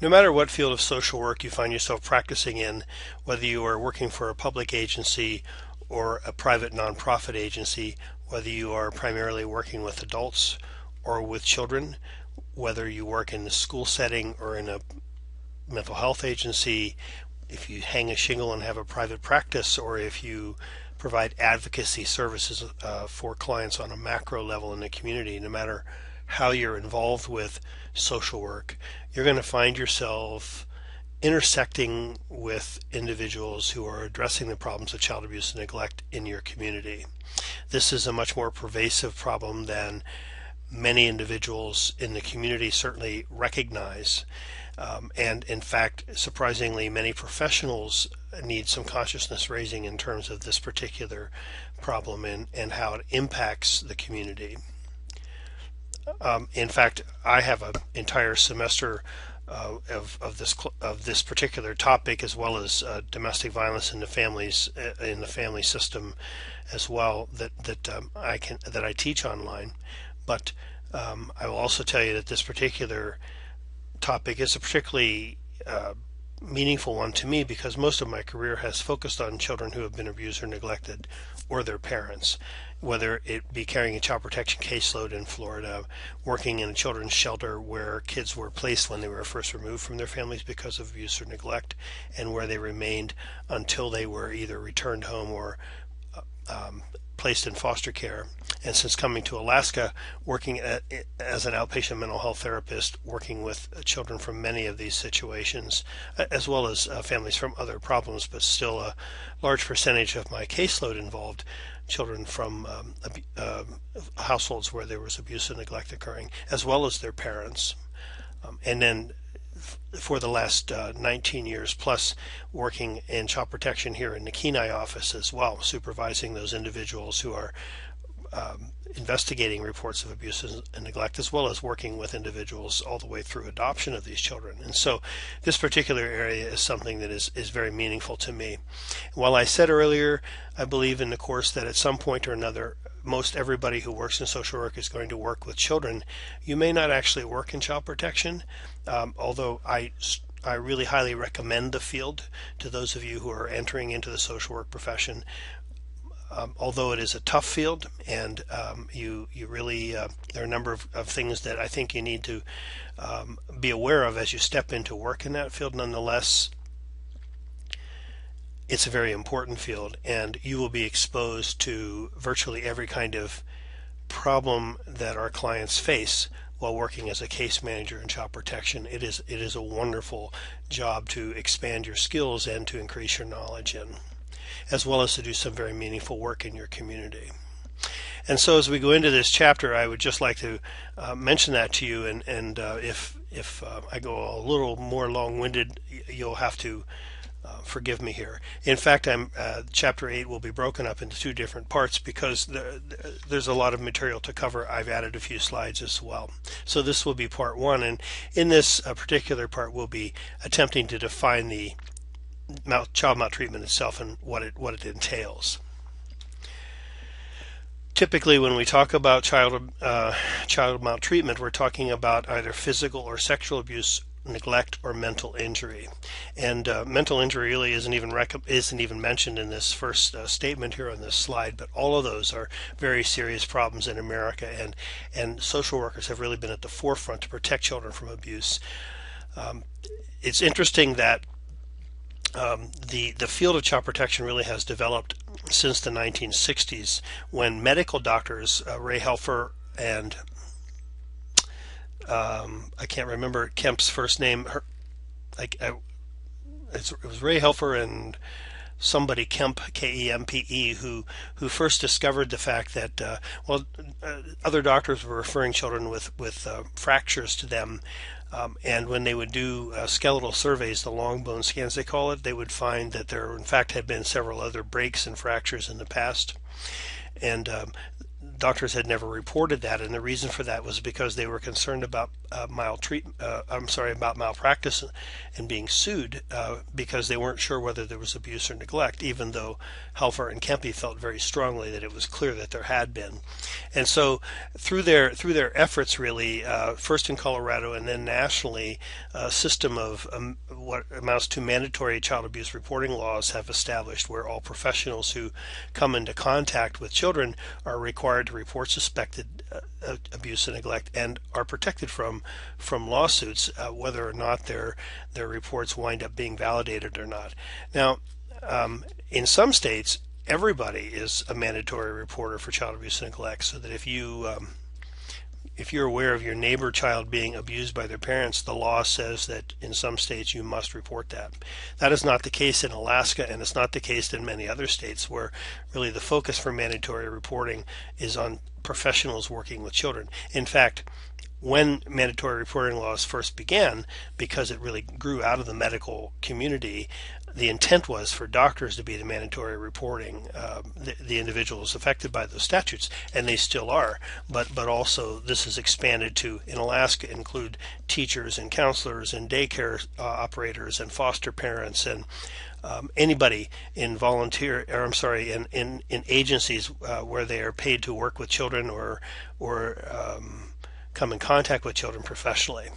No matter what field of social work you find yourself practicing in, whether you are working for a public agency or a private nonprofit agency, whether you are primarily working with adults or with children, whether you work in a school setting or in a mental health agency, if you hang a shingle and have a private practice, or if you provide advocacy services for clients on a macro level in the community, no matter how you're involved with social work, you're going to find yourself intersecting with individuals who are addressing the problems of child abuse and neglect in your community. This is a much more pervasive problem than many individuals in the community certainly recognize. And in fact, surprisingly, many professionals need some consciousness raising in terms of this particular problem and how it impacts the community. In fact, I have an entire semester of this particular topic, as well as domestic violence in the family system, as well, that I teach online. But I will also tell you that this particular topic is a particularly meaningful one to me because most of my career has focused on children who have been abused or neglected, or their parents, whether it be carrying a child protection caseload in Florida, working in a children's shelter where kids were placed when they were first removed from their families because of abuse or neglect, and where they remained until they were either returned home or placed in foster care. And since coming to Alaska, working as an outpatient mental health therapist, working with children from many of these situations, as well as families from other problems, but still a large percentage of my caseload involved children from households where there was abuse and neglect occurring, as well as their parents. And then for the last 19 years plus, working in child protection here in the Kenai office as well, supervising those individuals who are investigating reports of abuse and neglect, as well as working with individuals all the way through adoption of these children. And so this particular area is something that is very meaningful to me. While I said earlier, I believe in the course that at some point or another, most everybody who works in social work is going to work with children. You may not actually work in child protection, although I really highly recommend the field to those of you who are entering into the social work profession. Although it is a tough field, and you really there are a number of things that I think you need to be aware of as you step into work in that field. Nonetheless, it's a very important field, and you will be exposed to virtually every kind of problem that our clients face while working as a case manager in child protection. It is a wonderful job to expand your skills and to increase your knowledge in, as well as to do some very meaningful work in your community. And so as we go into this chapter, I would just like to mention that to you, and if I go a little more long-winded, you'll have to forgive me here. In fact, chapter 8 will be broken up into two different parts because there's a lot of material to cover. I've added a few slides as well. So this will be part 1, and in this particular part we'll be attempting to define the child maltreatment itself and what it entails. Typically, when we talk about child maltreatment, we're talking about either physical or sexual abuse, neglect, or mental injury. And mental injury really isn't even mentioned in this first statement here on this slide, but all of those are very serious problems in America, and social workers have really been at the forefront to protect children from abuse. It's interesting that the field of child protection really has developed since the 1960s, when medical doctors, Ray Helfer and I can't remember Kemp's first name. It was Ray Helfer and somebody Kemp, K-E-M-P-E, who first discovered the fact that other doctors were referring children with fractures to them, and when they would do skeletal surveys, the long bone scans they call it, they would find that there in fact had been several other breaks and fractures in the past, and doctors had never reported that, and the reason for that was because they were concerned about about malpractice and being sued because they weren't sure whether there was abuse or neglect, even though Helfer and Kempe felt very strongly that it was clear that there had been. And so through their efforts, really, first in Colorado and then nationally, a system of what amounts to mandatory child abuse reporting laws have established, where all professionals who come into contact with children are required to report suspected abuse and neglect, and are protected from lawsuits, whether or not their reports wind up being validated or not. Now, in some states, everybody is a mandatory reporter for child abuse and neglect, so that if you're aware of your neighbor child being abused by their parents, the law says that in some states you must report that. That is not the case in Alaska, and it's not the case in many other states, where really the focus for mandatory reporting is on professionals working with children. In fact, when mandatory reporting laws first began, because it really grew out of the medical community, the intent was for doctors to be the mandatory reporting the individuals affected by those statutes, and they still are. But also this is expanded to, in Alaska, include teachers and counselors and daycare operators and foster parents and anybody in in agencies where they are paid to work with children or come in contact with children professionally.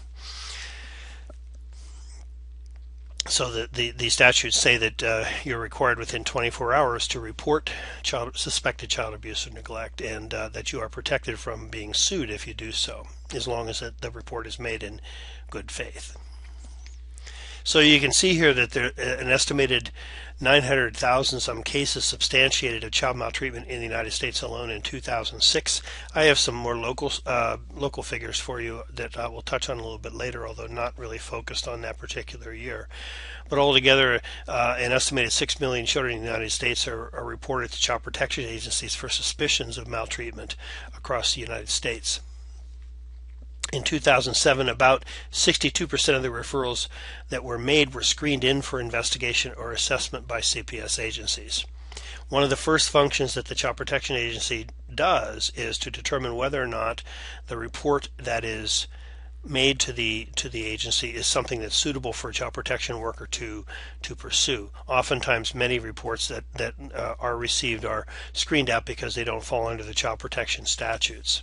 So the statutes say that you're required within 24 hours to report suspected child abuse or neglect, and that you are protected from being sued if you do so, as long as the report is made in good faith. So you can see here that there an estimated 900,000 some cases substantiated of child maltreatment in the United States alone in 2006. I have some more local figures for you that I will touch on a little bit later, although not really focused on that particular year. But altogether, an estimated 6 million children in the United States are reported to child protection agencies for suspicions of maltreatment across the United States. In 2007, about 62% of the referrals that were made were screened in for investigation or assessment by CPS agencies. One of the first functions that the Child Protection Agency does is to determine whether or not the report that is made to the agency is something that's suitable for a child protection worker to pursue. Oftentimes, many reports that are received are screened out because they don't fall under the child protection statutes.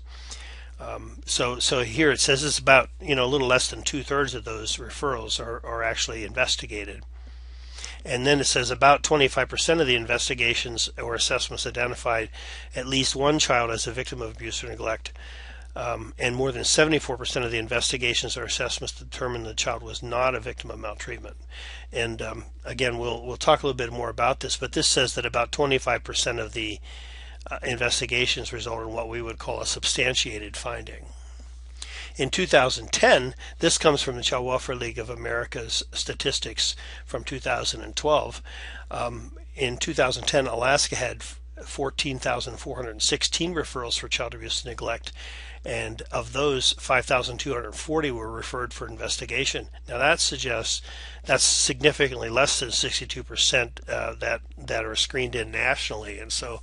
So here it says it's about a little less than 2/3 of those referrals are actually investigated, and then it says about 25% of the investigations or assessments identified at least one child as a victim of abuse or neglect, and more than 74% of the investigations or assessments determined the child was not a victim of maltreatment. And again, we'll talk a little bit more about this, but this says that about 25% of the investigations result in what we would call a substantiated finding. In 2010, this comes from the Child Welfare League of America's statistics from 2012. In 2010, Alaska had 14,416 referrals for child abuse and neglect, and of those, 5,240 were referred for investigation. Now that suggests that's significantly less than 62% that are screened in nationally, and so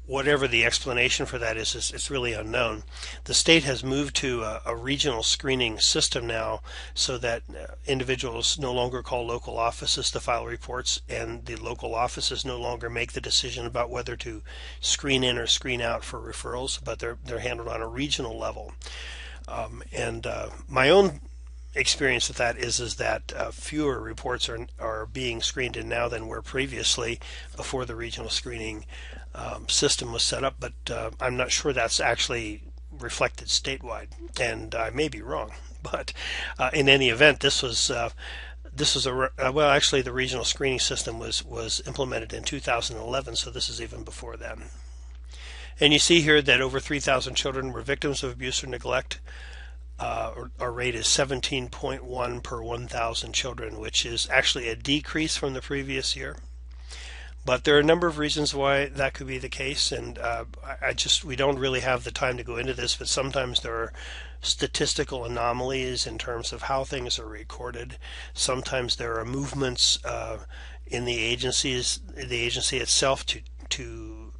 whatever the explanation for that is, it's really unknown. The state has moved to a regional screening system now, so that individuals no longer call local offices to file reports, and the local offices no longer make the decision about whether to screen in or screen out for referrals, but they're handled on a regional level. And my own experience with that is that fewer reports are being screened in now than were previously before the regional screening system was set up, but I'm not sure that's actually reflected statewide, and I may be wrong. But in any event, this was well, actually the regional screening system was implemented in 2011, so this is even before then. And you see here that over 3,000 children were victims of abuse or neglect. Our rate is 17.1 per 1,000 children, which is actually a decrease from the previous year. But there are a number of reasons why that could be the case, and we don't really have the time to go into this, but sometimes there are statistical anomalies in terms of how things are recorded. Sometimes there are movements in the agency itself to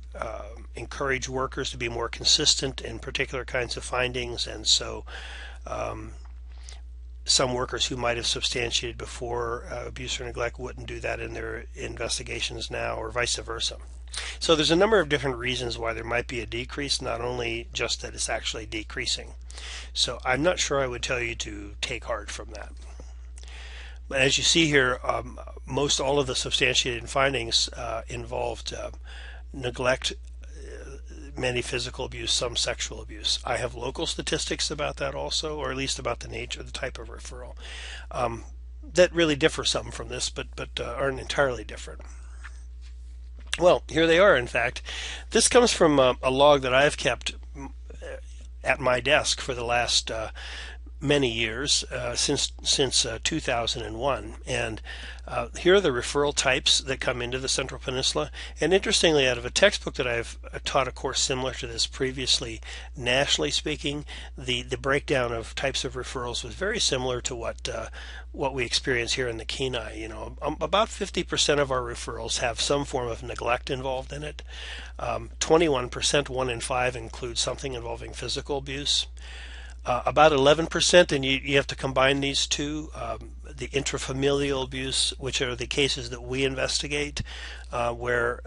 encourage workers to be more consistent in particular kinds of findings, and so some workers who might have substantiated before abuse or neglect wouldn't do that in their investigations now, or vice versa. So there's a number of different reasons why there might be a decrease, not only just that it's actually decreasing. So I'm not sure I would tell you to take heart from that. But as you see here, most all of the substantiated findings involved neglect, many physical abuse, some sexual abuse. I have local statistics about that also, or at least about the nature, the type of referral, that really differ some from this, but aren't entirely different. Well, here they are, in fact. This comes from a log that I've kept at my desk for the last many years, since 2001. And here are the referral types that come into the Central Peninsula. And interestingly, out of a textbook that I've taught a course similar to this previously, nationally speaking, the breakdown of types of referrals was very similar to what we experience here in the Kenai. You know, about 50% of our referrals have some form of neglect involved in it. 21%, 1 in 5, includes something involving physical abuse. About 11%, and you have to combine these two, the intrafamilial abuse, which are the cases that we investigate, where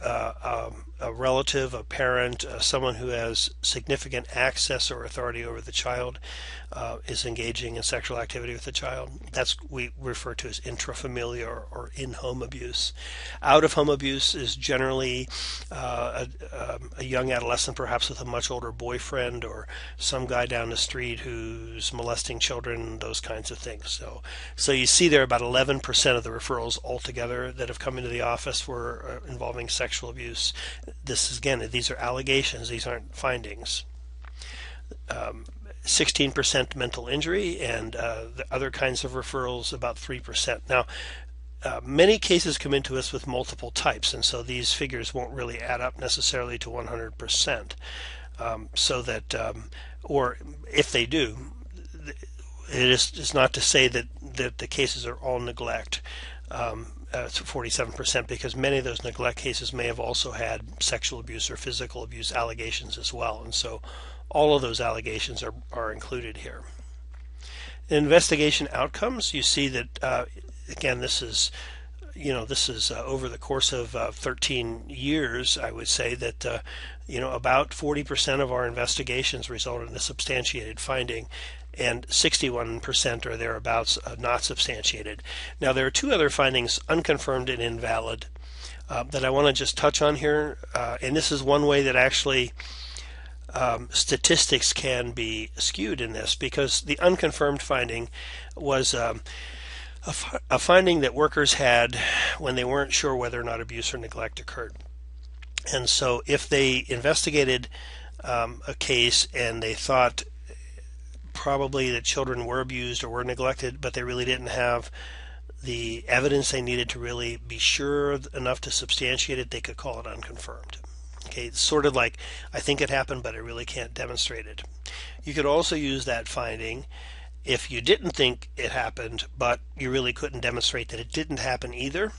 a relative, a parent, someone who has significant access or authority over the child is engaging in sexual activity with the child. That's we refer to as intrafamilial or in-home abuse. Out-of-home abuse is generally a young adolescent, perhaps with a much older boyfriend, or some guy down the street who's molesting children, those kinds of things. So you see there about 11% of the referrals altogether that have come into the office were involving sexual abuse. This is, again, these are allegations, these aren't findings. 16% mental injury, and the other kinds of referrals about 3%. Now, many cases come into us with multiple types, and so these figures won't really add up necessarily to 100%. So that, or if they do, it is not to say that the cases are all neglect. It's 47%, because many of those neglect cases may have also had sexual abuse or physical abuse allegations as well, and so all of those allegations are included here. In investigation outcomes, you see that again, this is over the course of 13 years, I would say that about 40% of our investigations resulted in a substantiated finding, and 61% or thereabouts not substantiated. Now, there are two other findings, unconfirmed and invalid, that I want to just touch on here, and this is one way that actually statistics can be skewed in this, because the unconfirmed finding was a finding that workers had when they weren't sure whether or not abuse or neglect occurred. And so if they investigated a case and they thought probably that children were abused or were neglected, but they really didn't have the evidence they needed to really be sure enough to substantiate it, they could call it unconfirmed. Okay, it's sort of like, I think it happened, but I really can't demonstrate it. You could also use that finding if you didn't think it happened, but you really couldn't demonstrate that it didn't happen either.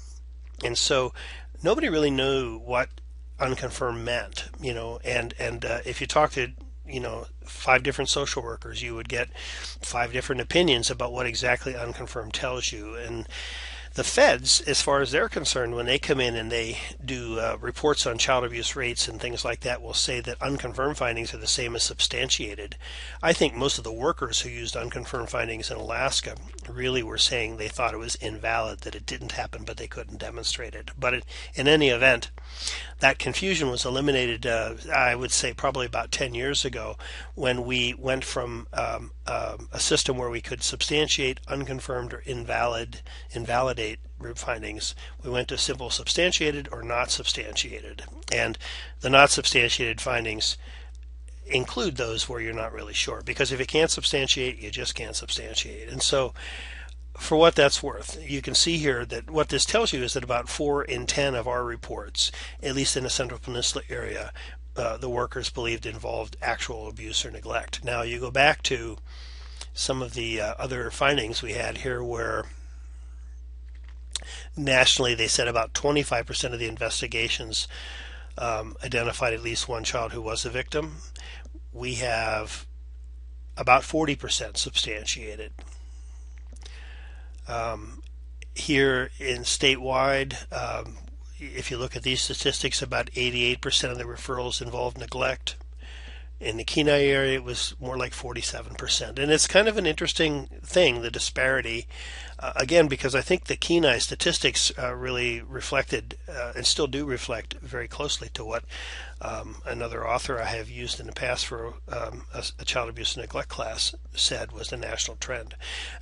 And so nobody really knew what unconfirmed meant, and if you talk to 5 different social workers, you would get 5 different opinions about what exactly unconfirmed tells you. And the feds, as far as they're concerned, when they come in and they do reports on child abuse rates and things like that, will say that unconfirmed findings are the same as substantiated. I think most of the workers who used unconfirmed findings in Alaska really were saying they thought it was invalid, that it didn't happen, but they couldn't demonstrate it. But in any event, that confusion was eliminated, I would say, probably about 10 years ago, when we went from a system where we could substantiate unconfirmed or invalidate findings. We went to simple substantiated or not substantiated. And the not substantiated findings include those where you're not really sure, because if you can't substantiate, you just can't substantiate. And so, for what that's worth, you can see here that what this tells you is that about 4 in 10 of our reports, at least in the Central Peninsula area, the workers believed involved actual abuse or neglect. Now, you go back to some of the other findings we had here, where nationally they said about 25% of the investigations identified at least one child who was a victim. We have about 40% substantiated. Here in statewide, if you look at these statistics, about 88% of the referrals involved neglect. In the Kenai area, it was more like 47%. And it's kind of an interesting thing, the disparity, again, because I think the Kenai statistics really reflected and still do reflect very closely to what another author I have used in the past for a child abuse and neglect class said was the national trend.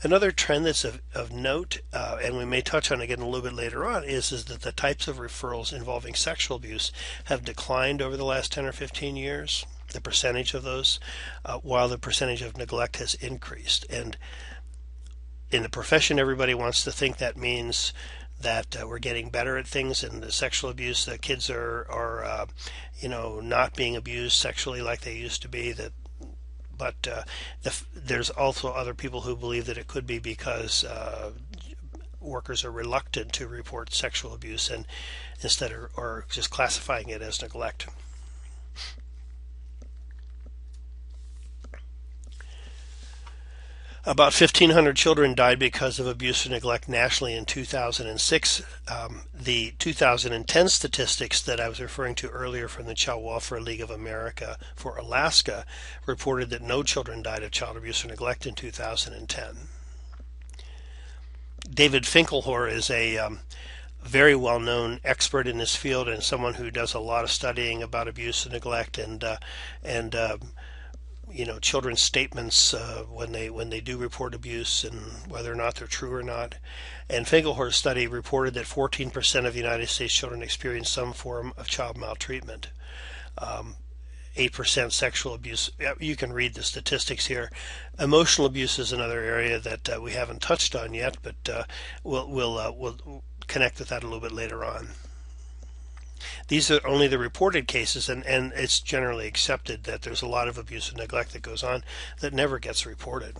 Another trend that's of note, and we may touch on again a little bit later on, is that the types of referrals involving sexual abuse have declined over the last 10 or 15 years. The percentage of those, while the percentage of neglect has increased. And in the profession, everybody wants to think that means that we're getting better at things, and the sexual abuse, the kids are not being abused sexually like they used to be. But there's also other people who believe that it could be because workers are reluctant to report sexual abuse and instead are just classifying it as neglect. About 1,500 children died because of abuse or neglect nationally in 2006. The 2010 statistics that I was referring to earlier from the Child Welfare League of America for Alaska reported that no children died of child abuse or neglect in 2010. David Finkelhor is a very well-known expert in this field and someone who does a lot of studying about abuse and neglect and children's statements when they do report abuse and whether or not they're true or not. And Finkelhor's study reported that 14% of United States children experience some form of child maltreatment. 8% sexual abuse. You can read the statistics here. Emotional abuse is another area that we haven't touched on yet, but we'll connect with that a little bit later on. These are only the reported cases, and it's generally accepted that there's a lot of abuse and neglect that goes on that never gets reported.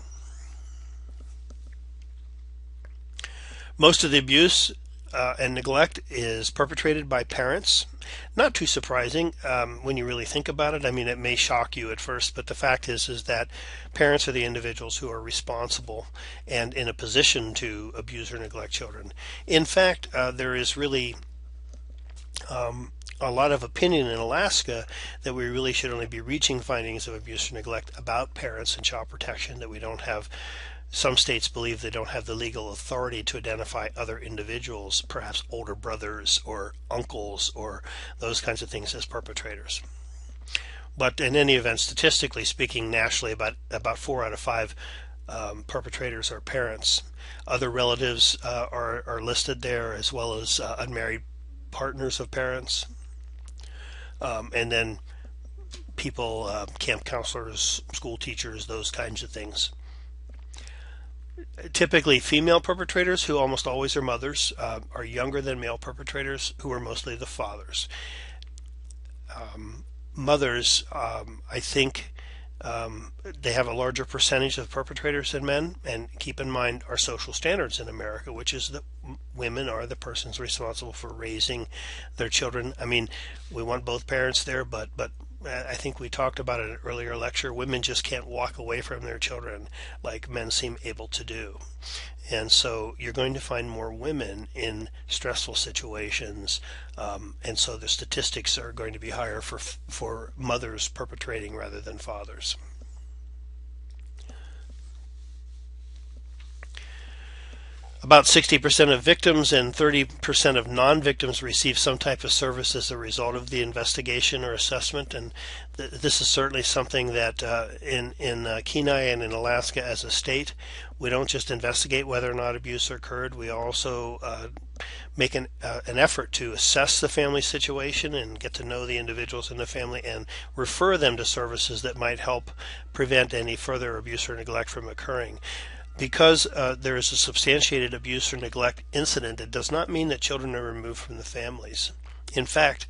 Most of the abuse and neglect is perpetrated by parents. Not too surprising when you really think about it. I mean, it may shock you at first, but the fact is that parents are the individuals who are responsible and in a position to abuse or neglect children. In fact, there is really a lot of opinion in Alaska that we really should only be reaching findings of abuse or neglect about parents and child protection, that we don't have, some states believe they don't have the legal authority to identify other individuals, perhaps older brothers or uncles or those kinds of things as perpetrators. But in any event, statistically speaking, nationally, about 4 out of 5 perpetrators are parents. Other relatives are listed there, as well as unmarried partners of parents, and then people, camp counselors, school teachers, those kinds of things. Typically female perpetrators, who almost always are mothers, are younger than male perpetrators, who are mostly the fathers. Mothers, I think, they have a larger percentage of perpetrators than men, and keep in mind our social standards in America, which is that women are the persons responsible for raising their children. I mean, we want both parents there, but I think we talked about it in an earlier lecture. Women just can't walk away from their children like men seem able to do. And so you're going to find more women in stressful situations, and so the statistics are going to be higher for mothers perpetrating rather than fathers. About 60% of victims and 30% of non-victims receive some type of service as a result of the investigation or assessment, and this is certainly something that in Kenai and in Alaska as a state, we don't just investigate whether or not abuse occurred. We also make an effort to assess the family situation and get to know the individuals in the family and refer them to services that might help prevent any further abuse or neglect from occurring. Because there is a substantiated abuse or neglect incident, it does not mean that children are removed from the families. In fact,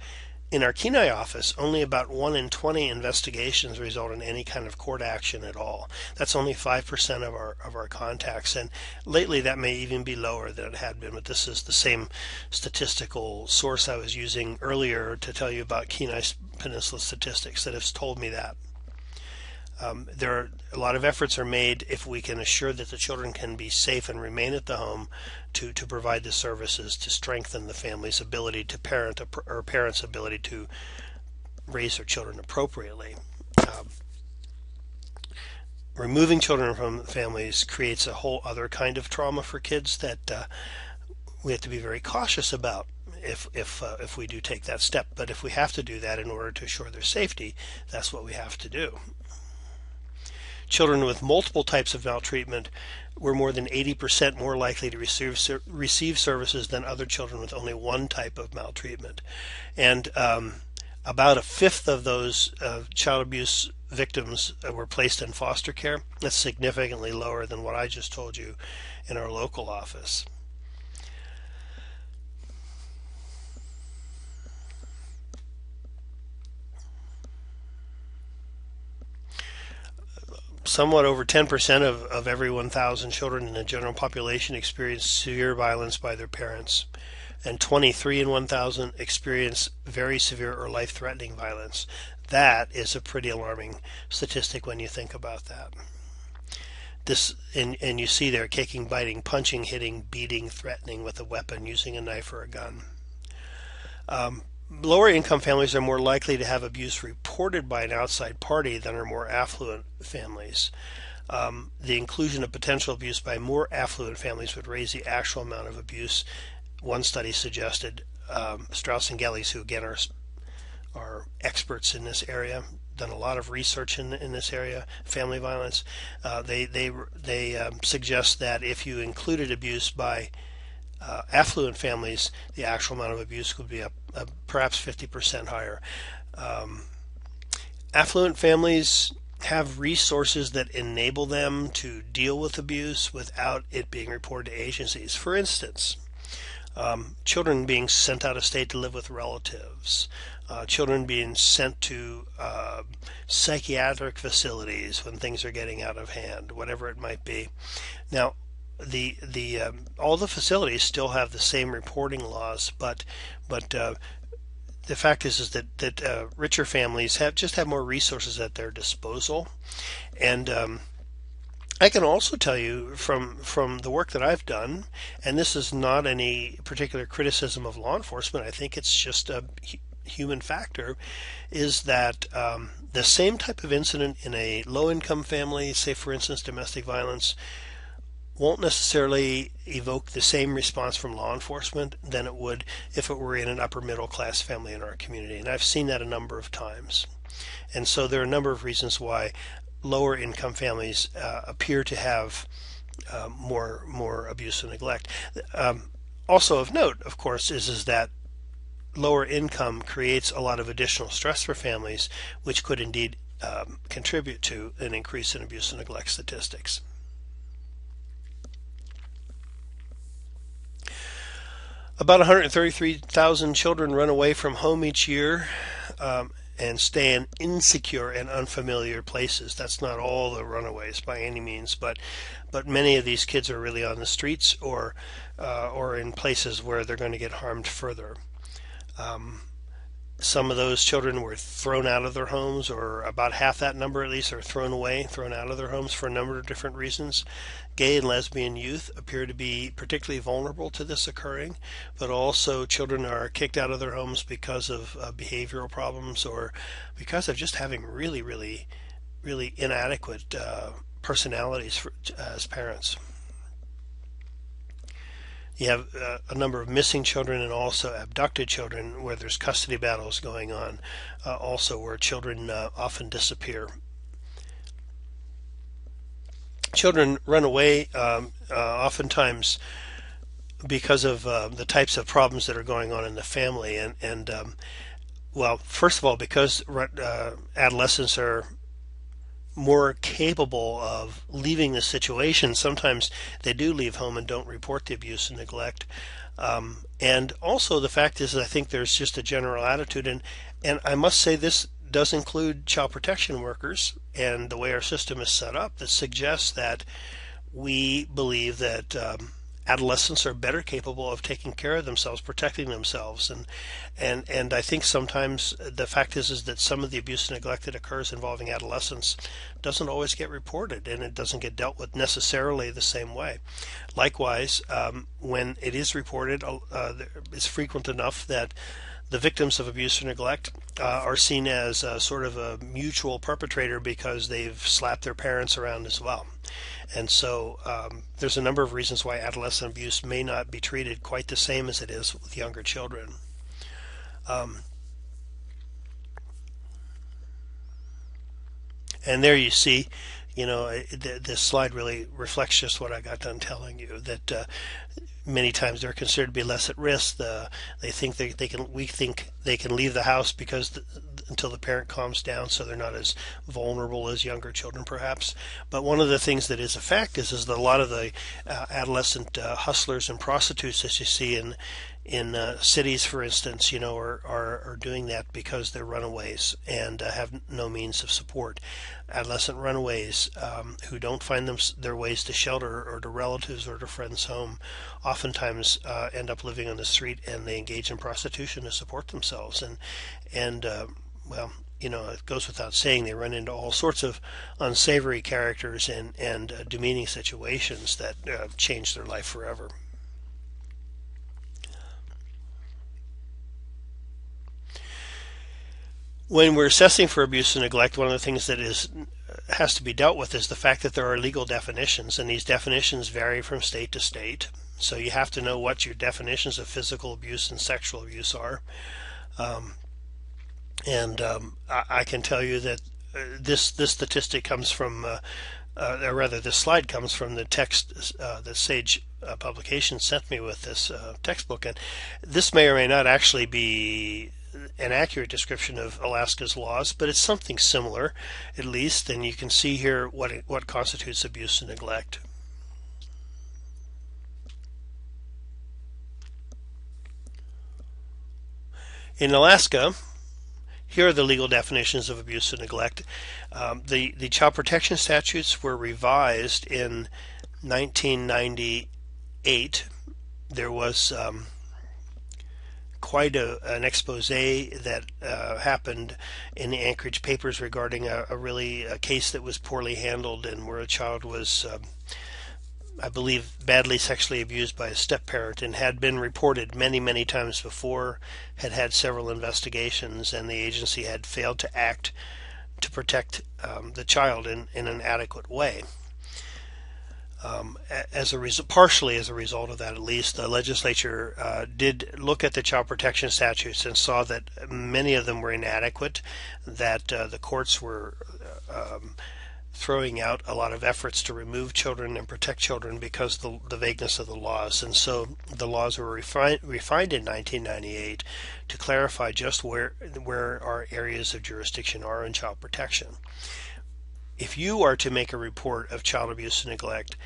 In our Kenai office, only about 1 in 20 investigations result in any kind of court action at all. That's only 5% of our contacts, and lately that may even be lower than it had been, but this is the same statistical source I was using earlier to tell you about Kenai Peninsula statistics that has told me that. There are a lot of efforts are made if we can assure that the children can be safe and remain at the home to provide the services to strengthen the family's ability to parent or parents' ability to raise their children appropriately. Removing children from families creates a whole other kind of trauma for kids that we have to be very cautious about if we do take that step. But if we have to do that in order to assure their safety, that's what we have to do. Children with multiple types of maltreatment were more than 80% more likely to receive services than other children with only one type of maltreatment. And about a fifth of those child abuse victims were placed in foster care. That's significantly lower than what I just told you in our local office. Somewhat over 10% of every 1,000 children in the general population experience severe violence by their parents, and 23 in 1,000 experience very severe or life-threatening violence. That is a pretty alarming statistic when you think about that. And you see there kicking, biting, punching, hitting, beating, threatening with a weapon, using a knife or a gun. Lower income families are more likely to have abuse reported by an outside party than are more affluent families. The inclusion of potential abuse by more affluent families would raise the actual amount of abuse. One study suggested, Strauss and Galic, who again are experts in this area, done a lot of research in this area, family violence. They suggest that if you included abuse by affluent families, the actual amount of abuse would be perhaps 50% higher. Affluent families have resources that enable them to deal with abuse without it being reported to agencies. For instance, children being sent out of state to live with relatives, children being sent to psychiatric facilities when things are getting out of hand, whatever it might be. Now, all the facilities still have the same reporting laws, but the fact is that richer families have more resources at their disposal, and I can also tell you from the work that I've done, and this is not any particular criticism of law enforcement, I think it's just a human factor, is that the same type of incident in a low-income family, say for instance domestic violence, won't necessarily evoke the same response from law enforcement than it would if it were in an upper middle class family in our community. And I've seen that a number of times. And so there are a number of reasons why lower income families appear to have more abuse and neglect. Also of note, of course, is that lower income creates a lot of additional stress for families, which could indeed contribute to an increase in abuse and neglect statistics. About 133,000 children run away from home each year and stay in insecure and unfamiliar places. That's not all the runaways by any means, but many of these kids are really on the streets or in places where they're going to get harmed further. Some of those children were thrown out of their homes, or about half that number at least are thrown out of their homes for a number of different reasons. Gay and lesbian youth appear to be particularly vulnerable to this occurring, but also children are kicked out of their homes because of behavioral problems or because of just having really, really, really inadequate personalities as parents. You have a number of missing children and also abducted children where there's custody battles going on, also where children often disappear. Children run away oftentimes because of the types of problems that are going on in the family, and well, first of all, because adolescents are more capable of leaving the situation. Sometimes they do leave home and don't report the abuse and neglect. And also the fact is, I think there's just a general attitude, and I must say this does include child protection workers and the way our system is set up, that suggests that we believe that adolescents are better capable of taking care of themselves, protecting themselves, and I think sometimes the fact is that some of the abuse and neglect that occurs involving adolescents doesn't always get reported, and it doesn't get dealt with necessarily the same way. Likewise, when it is reported, it's frequent enough that the victims of abuse or neglect are seen as sort of a mutual perpetrator because they've slapped their parents around as well. And so there's a number of reasons why adolescent abuse may not be treated quite the same as it is with younger children. And there you see, this slide really reflects just what I got done telling you, that many times they're considered to be less at risk. We think they can leave the house because until the parent calms down, so they're not as vulnerable as younger children, perhaps. But one of the things that is a fact is that a lot of the adolescent hustlers and prostitutes, as you see in cities, for instance, are doing that because they're runaways and have no means of support. Adolescent runaways who don't find their ways to shelter or to relatives or to friends' home oftentimes end up living on the street, and they engage in prostitution to support themselves. And well, it goes without saying they run into all sorts of unsavory characters and demeaning situations that change their life forever. When we're assessing for abuse and neglect, one of the things that has to be dealt with is the fact that there are legal definitions, and these definitions vary from state to state. So you have to know what your definitions of physical abuse and sexual abuse are. I can tell you that this statistic comes from, or rather, this slide comes from the text that Sage Publications sent me with this textbook, and this may or may not actually be an accurate description of Alaska's laws, but it's something similar, at least. And you can see here what constitutes abuse and neglect. In Alaska, here are the legal definitions of abuse and neglect. The child protection statutes were revised in 1998. There was quite an expose that happened in the Anchorage papers regarding a case that was poorly handled, and where a child was, I believe, badly sexually abused by a step-parent, and had been reported many, many times before, had several investigations, and the agency had failed to act to protect the child in an adequate way. Partially as a result of that, at least, the legislature did look at the child protection statutes and saw that many of them were inadequate, that the courts were throwing out a lot of efforts to remove children and protect children because the vagueness of the laws. And so the laws were refined in 1998 to clarify just where our areas of jurisdiction are in child protection. If you are to make a report of child abuse and neglect,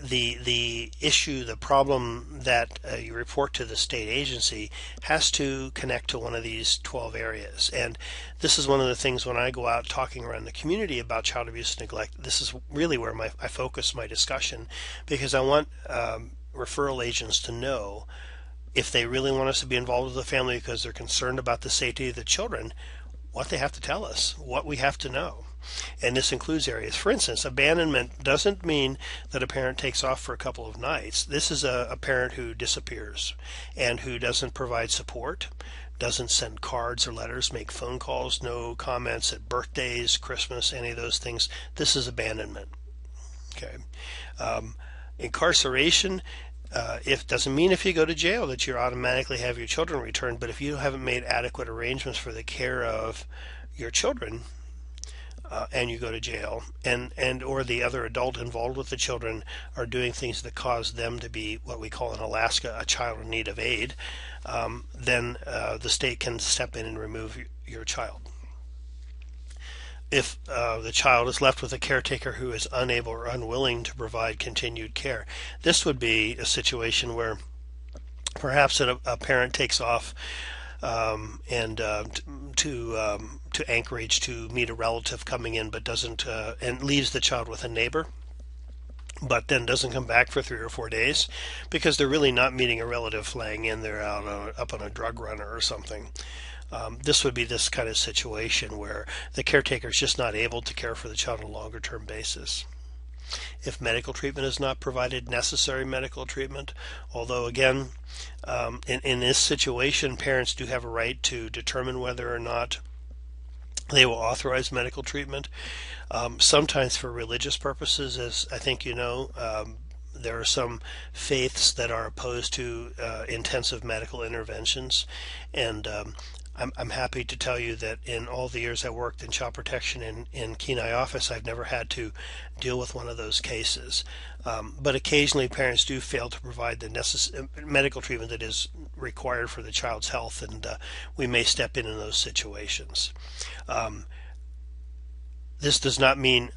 the issue, the problem that you report to the state agency has to connect to one of these 12 areas. And this is one of the things when I go out talking around the community about child abuse and neglect, this is really where I focus my discussion, because I want referral agents to know, if they really want us to be involved with the family because they're concerned about the safety of the children, what they have to tell us, what we have to know. And this includes areas. For instance, abandonment doesn't mean that a parent takes off for a couple of nights. This is a parent who disappears and who doesn't provide support, doesn't send cards or letters, make phone calls, no comments at birthdays, Christmas, any of those things. This is abandonment. Okay. Incarceration, it doesn't mean if you go to jail that you automatically have your children returned, but if you haven't made adequate arrangements for the care of your children, and you go to jail, and or the other adult involved with the children are doing things that cause them to be what we call in Alaska a child in need of aid, then the state can step in and remove your child. if the child is left with a caretaker who is unable or unwilling to provide continued care. This would be a situation where perhaps a parent takes off and to Anchorage to meet a relative coming in, but doesn't and leaves the child with a neighbor, but then doesn't come back for 3 or 4 days because they're really not meeting a relative flying in. They're up on a drug runner or something. This would be this kind of situation where the caretaker is just not able to care for the child on a longer term basis. If medical treatment is not provided, necessary medical treatment, although again, in this situation, parents do have a right to determine whether or not they will authorize medical treatment. Sometimes for religious purposes, as I think you know, there are some faiths that are opposed to intensive medical interventions, and I'm happy to tell you that in all the years I worked in child protection in Kenai office, I've never had to deal with one of those cases. But occasionally parents do fail to provide the medical treatment that is required for the child's health, and we may step in those situations. This does not mean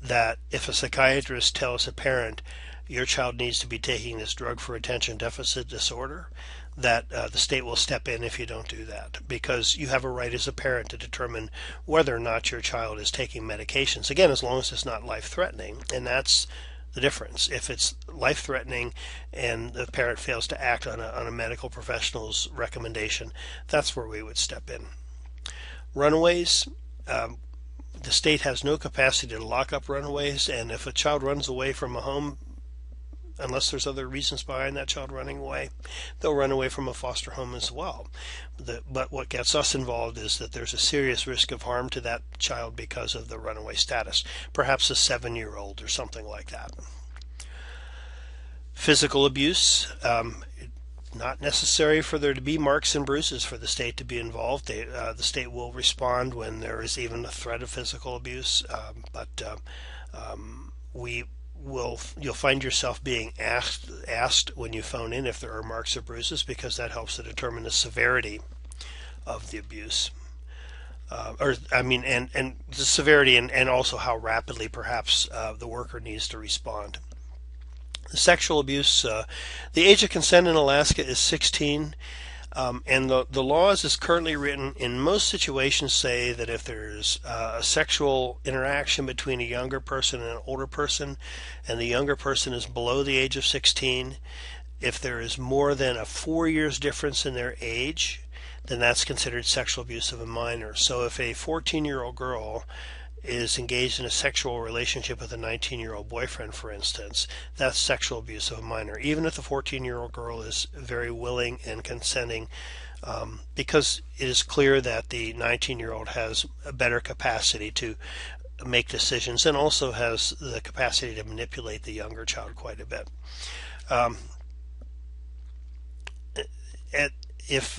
that if a psychiatrist tells a parent your child needs to be taking this drug for attention deficit disorder, that the state will step in if you don't do that, because you have a right as a parent to determine whether or not your child is taking medications. Again, as long as it's not life-threatening, and that's the difference. If it's life-threatening and the parent fails to act on a medical professional's recommendation, that's where we would step in. Runaways, the state has no capacity to lock up runaways, and if a child runs away from a home, unless there's other reasons behind that child running away, they'll run away from a foster home as well. But what gets us involved is that there's a serious risk of harm to that child because of the runaway status, perhaps a 7-year-old or something like that. Physical abuse, not necessary for there to be marks and bruises for the state to be involved. The state will respond when there is even a threat of physical abuse, but you'll find yourself being asked when you phone in if there are marks or bruises, because that helps to determine the severity of the abuse. And the severity and also how rapidly perhaps the worker needs to respond. The sexual abuse, the age of consent in Alaska is 16. And the laws as currently written in most situations say that if there's a sexual interaction between a younger person and an older person, and the younger person is below the age of 16, if there is more than a 4 years difference in their age, then that's considered sexual abuse of a minor. So if a 14-year-old girl is engaged in a sexual relationship with a 19-year-old boyfriend, for instance, that's sexual abuse of a minor, even if the 14-year-old girl is very willing and consenting, because it is clear that the 19-year-old has a better capacity to make decisions and also has the capacity to manipulate the younger child quite a bit. If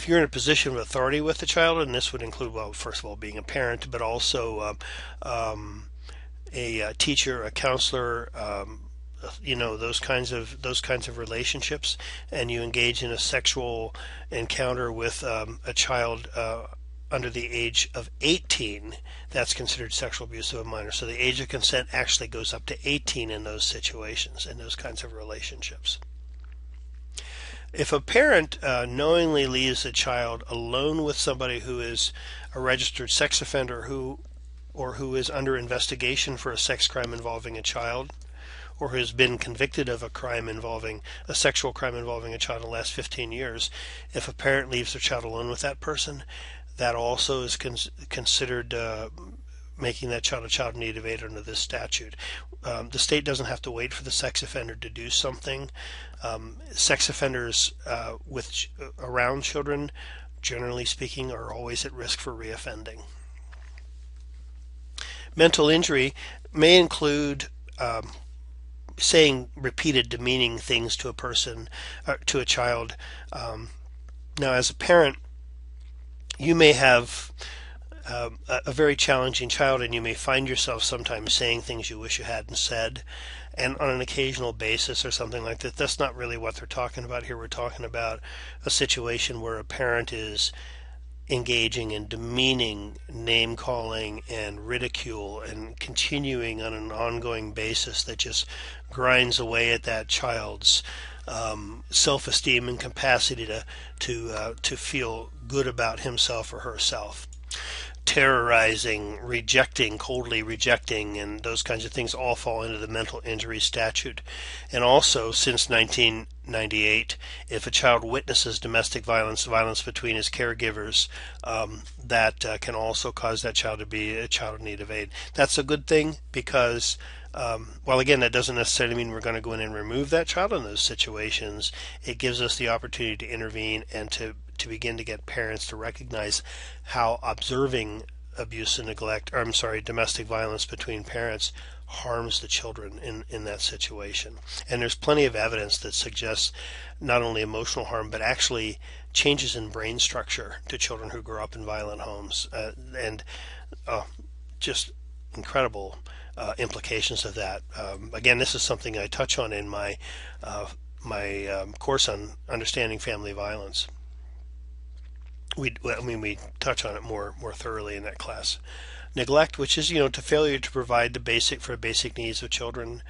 you're in a position of authority with the child, and this would include, well, first of all, being a parent, but also a teacher, a counselor, those kinds of relationships, and you engage in a sexual encounter with a child under the age of 18, that's considered sexual abuse of a minor. So the age of consent actually goes up to 18 in those situations, in those kinds of relationships. If a parent knowingly leaves a child alone with somebody who is a registered sex offender who is under investigation for a sex crime involving a child, or who has been convicted of a sexual crime involving a child in the last 15 years, if a parent leaves their child alone with that person, that also is considered making that child a child in need of aid under this statute. The state doesn't have to wait for the sex offender to do something. Sex offenders around children, generally speaking, are always at risk for reoffending. Mental injury may include saying repeated demeaning things to a person, to a child. Now, as a parent, you may have a very challenging child, and you may find yourself sometimes saying things you wish you hadn't said, and on an occasional basis or something like that. That's not really what they're talking about here. We're talking about a situation where a parent is engaging in demeaning name calling and ridicule and continuing on an ongoing basis that just grinds away at that child's self-esteem and capacity to feel good about himself or herself. Terrorizing, rejecting, coldly rejecting, and those kinds of things all fall into the mental injury statute. And also, since 1998, if a child witnesses domestic violence, violence between his caregivers, that can also cause that child to be a child in need of aid. That's a good thing because well, again, that doesn't necessarily mean we're going to go in and remove that child in those situations. It gives us the opportunity to intervene and to begin to get parents to recognize how observing abuse and neglect, or I'm sorry, domestic violence between parents harms the children in that situation. And there's plenty of evidence that suggests not only emotional harm, but actually changes in brain structure to children who grow up in violent homes. And just incredible implications of that. Again, this is something I touch on in my course on understanding family violence. We touch on it more thoroughly in that class. Neglect, which is to failure to provide the basic needs of children.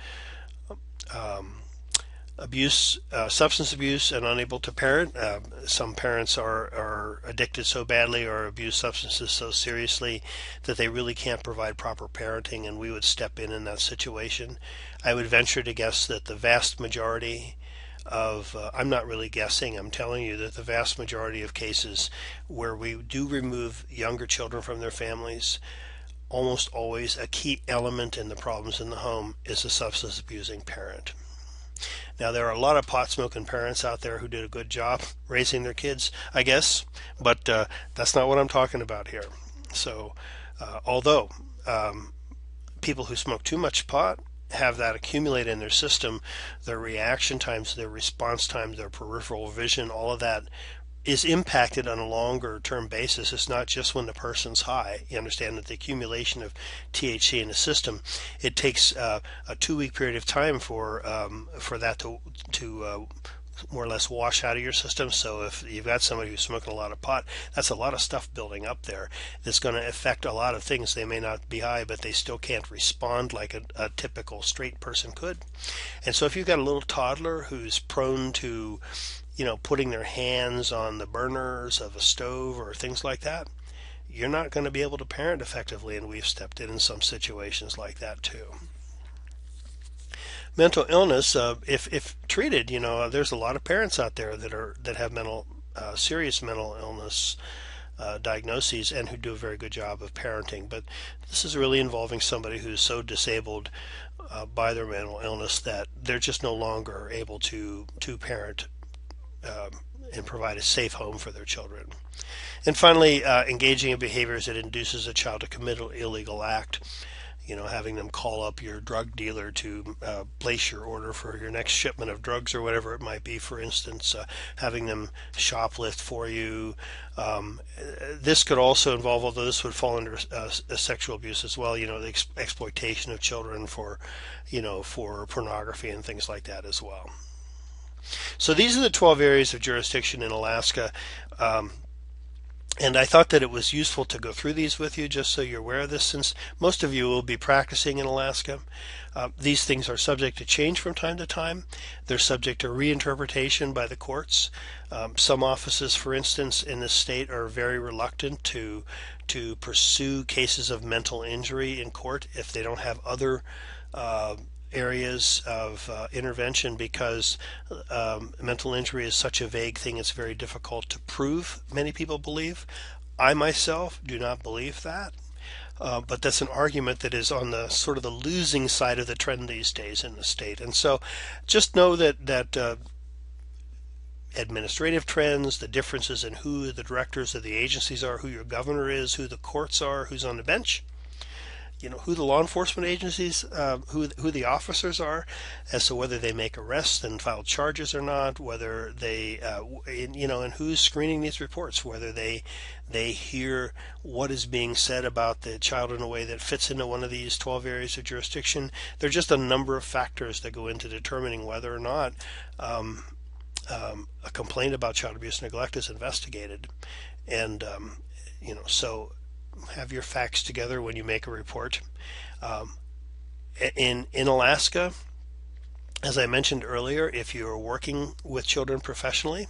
Abuse, substance abuse, and unable to parent. Some parents are addicted so badly or abuse substances so seriously that they really can't provide proper parenting, and we would step in that situation. I would venture to guess that the vast majority of, I'm not really guessing, I'm telling you that the vast majority of cases where we do remove younger children from their families, almost always a key element in the problems in the home is a substance abusing parent. Now, there are a lot of pot smoking parents out there who did a good job raising their kids, I guess, but that's not what I'm talking about here. So, although people who smoke too much pot have that accumulate in their system, their reaction times, their response times, their peripheral vision, all of that is impacted on a longer term basis. It's not just when the person's high. You understand that the accumulation of THC in the system, it takes a 2-week period of time for that to more or less wash out of your system. So if you've got somebody who's smoking a lot of pot, that's a lot of stuff building up there that's going to affect a lot of things. They may not be high, but they still can't respond like a typical straight person could. And so if you've got a little toddler who's prone to putting their hands on the burners of a stove or things like that, you're not going to be able to parent effectively, and we've stepped in some situations like that too. Mental illness, if treated, there's a lot of parents out there that have serious mental illness diagnoses and who do a very good job of parenting. But this is really involving somebody who's so disabled by their mental illness that they're just no longer able to parent and provide a safe home for their children. And finally, engaging in behaviors that induces a child to commit an illegal act. Having them call up your drug dealer to place your order for your next shipment of drugs or whatever it might be, for instance, having them shoplift for you. This could also involve, although this would fall under sexual abuse as well, the exploitation of children for pornography and things like that as well. So these are the 12 areas of jurisdiction in Alaska. And I thought that it was useful to go through these with you just so you're aware of this, since most of you will be practicing in Alaska. These things are subject to change from time to time. They're subject to reinterpretation by the courts. Some offices, for instance, in this state are very reluctant to pursue cases of mental injury in court if they don't have other areas of intervention, because mental injury is such a vague thing. It's very difficult to prove, many people believe. I myself do not believe that, but that's an argument that is on the sort of the losing side of the trend these days in the state. And so just know that administrative trends, the differences in who the directors of the agencies are, who your governor is, who the courts are, who's on the bench, who the law enforcement agencies, who the officers are, as to whether they make arrests and file charges or not, whether they, and who's screening these reports, whether they hear what is being said about the child in a way that fits into one of these 12 areas of jurisdiction. There are just a number of factors that go into determining whether or not a complaint about child abuse and neglect is investigated. And So have your facts together when you make a report. Um, in Alaska, as I mentioned earlier, if you are working with children professionally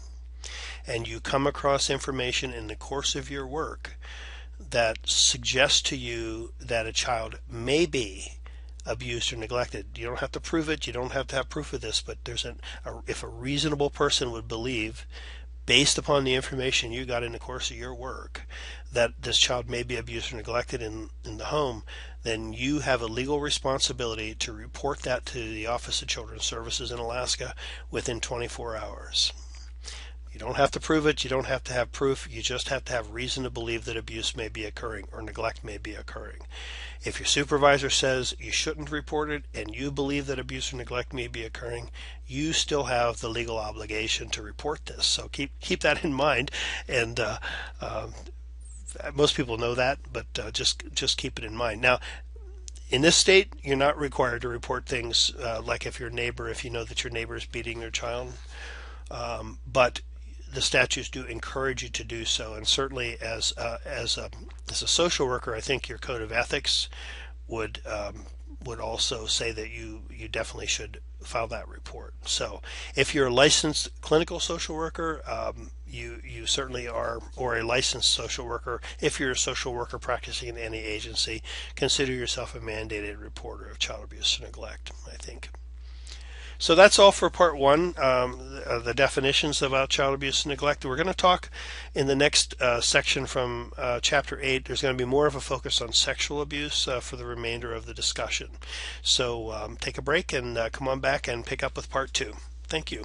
and you come across information in the course of your work that suggests to you that a child may be abused or neglected, you don't have to prove it, you don't have to have proof of this, but if a reasonable person would believe, based upon the information you got in the course of your work, that this child may be abused or neglected in the home, then you have a legal responsibility to report that to the Office of Children's Services in Alaska within 24 hours. You don't have to prove it, you don't have to have proof, you just have to have reason to believe that abuse may be occurring or neglect may be occurring. If your supervisor says you shouldn't report it and you believe that abuse or neglect may be occurring, you still have the legal obligation to report this. So keep that in mind, and most people know that, but just keep it in mind. Now, in this state, you're not required to report things like if you know that your neighbor is beating their child, but the statutes do encourage you to do so, and certainly as a social worker, I think your code of ethics would also say that you definitely should file that report. So, if you're a licensed clinical social worker, you certainly are, or a licensed social worker. If you're a social worker practicing in any agency, consider yourself a mandated reporter of child abuse and neglect, I think. So that's all for part one, the definitions about child abuse and neglect. We're going to talk in the next section from chapter 8. There's going to be more of a focus on sexual abuse for the remainder of the discussion. So take a break and come on back and pick up with part 2. Thank you.